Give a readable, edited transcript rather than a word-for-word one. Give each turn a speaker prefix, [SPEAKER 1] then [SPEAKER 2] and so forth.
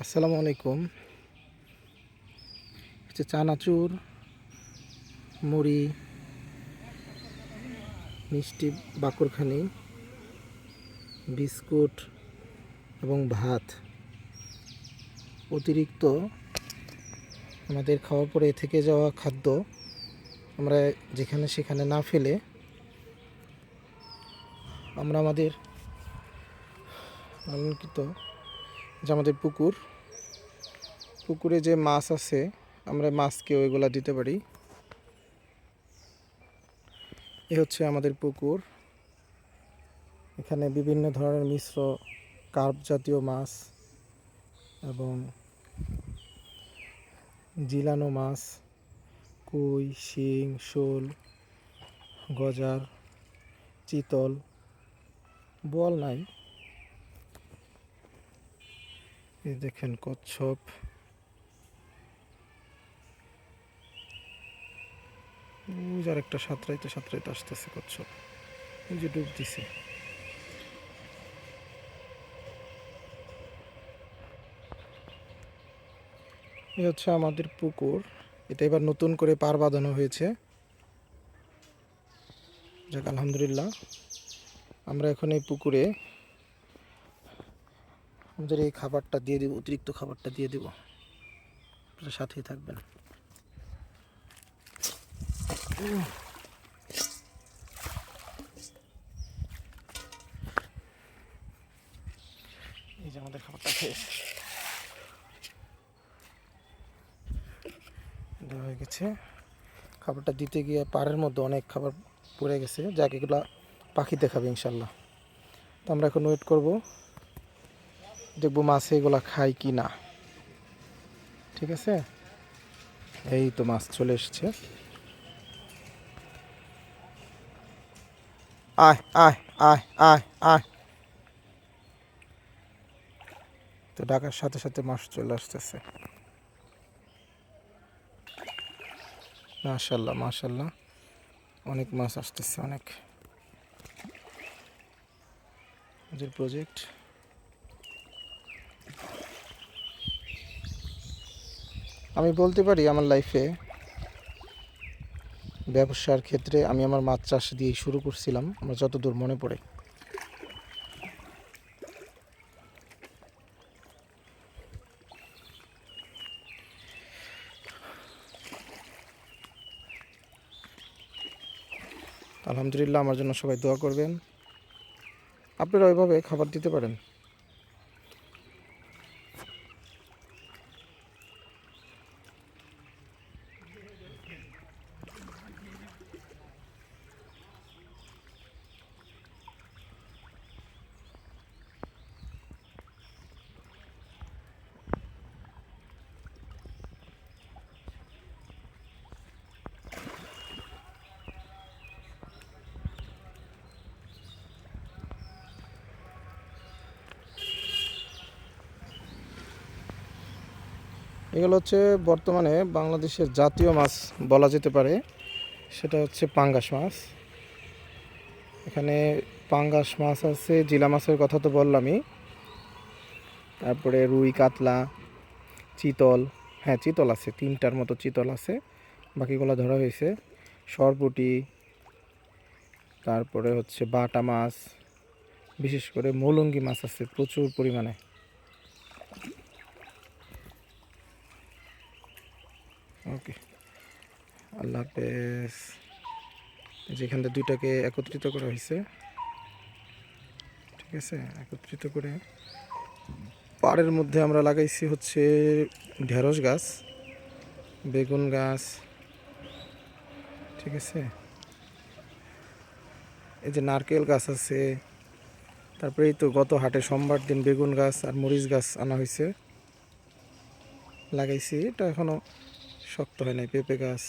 [SPEAKER 1] আসসালামু আলাইকুম। চানাচুর, মুড়ি, মিষ্টি, বাকরখানি, বিস্কুট এবং ভাত অতিরিক্ত আমাদের খাওয়ার পরে থেকে যাওয়া খাদ্য আমরা যেখানে সেখানে না ফেলে আমরা আমাদের অলঙ্কিত যে আমাদের পুকুরে যে মাছ আছে আমরা মাছকে ওইগুলা দিতে পারি। এ হচ্ছে আমাদের পুকুর। এখানে বিভিন্ন ধরনের মিশ্র কার্প জাতীয় মাছ এবং জিলানো মাছ, কই, শিং, শোল, গজার, চিতল, বোয়াল নাই, এই দেখেন কচ্ছপ, যার একটা সাঁতরাইতে আসতেছে কচ্ছপ, এই যে ডুব দিছে। এই হচ্ছে আমাদের পুকুর। এটা এবার নতুন করে পার বাঁধানো হয়েছে। যাক আলহামদুলিল্লাহ। আমরা এখন এই পুকুরে আমাদের এই খাবারটা দিয়ে দেব, অতিরিক্ত খাবারটা দিয়ে দেব। আপনারা সাথেই থাকবেন। এই যে আমাদের খাবারটা খেয়ে দেওয়া হয়ে গেছে। খাবারটা দিতে গিয়ে পাড়ের মধ্যে অনেক খাবার পড়ে গেছে, যাকে এগুলো পাখিতে খাবে ইনশাল্লাহ। তো আমরা এখন ওয়েট করব, দেখবো মাছে এগুলা খায় কি না। ঠিক আছে, এই তো মাছ চলে এসছে। আয় আয় আয় আয় আয়। তো ডাকার সাথে সাথে মাছ চলে আসতেছে। মাশাল্লাহ মাশাল্লাহ, অনেক মাছ আসতেছে, অনেক। আমাদের প্রজেক্ট আমি বলতে পারি আমার লাইফে ব্যবসার ক্ষেত্রে আমি আমার মাছ চাষ দিয়ে শুরু করছিলাম, আমার যতদূর মনে পড়ে। আলহামদুলিল্লাহ, আমার জন্য সবাই দোয়া করবেন। আপনারা ওইভাবে খাবার দিতে পারেন। এগুলো হচ্ছে বর্তমানে বাংলাদেশের জাতীয় মাছ বলা যেতে পারে, সেটা হচ্ছে পাঙ্গাস মাছ। এখানে পাঙ্গাস মাছ আছে, জিলা মাছের কথা তো বললামই, তারপরে রুই, কাতলা, চিতল, হ্যাঁ চিতল আছে, 3টার মতো চিতল আছে, বাকিগুলো ধরা হয়েছে। সরপুঁটি, তারপরে হচ্ছে বাটা মাছ, বিশেষ করে মৌলঙ্গি মাছ আছে প্রচুর পরিমাণে। ওকে, আল্লাহ হাফেজ। যেখান থেকে 2টাকে একত্রিত করা হয়েছে, ঠিক আছে, একত্রিত করে পাড়ের মধ্যে আমরা লাগাইছি হচ্ছে ঢেঁড়স গাছ, বেগুন গাছ, ঠিক আছে, এই যে নারকেল গাছ আছে। তারপরে এই তো গত হাটে সোমবার দিন বেগুন গাছ আর মরিচ গাছ আনা হয়েছে, লাগাইছি। এটা এখনো শক্ত হয় নাই। পেঁপে গাছ।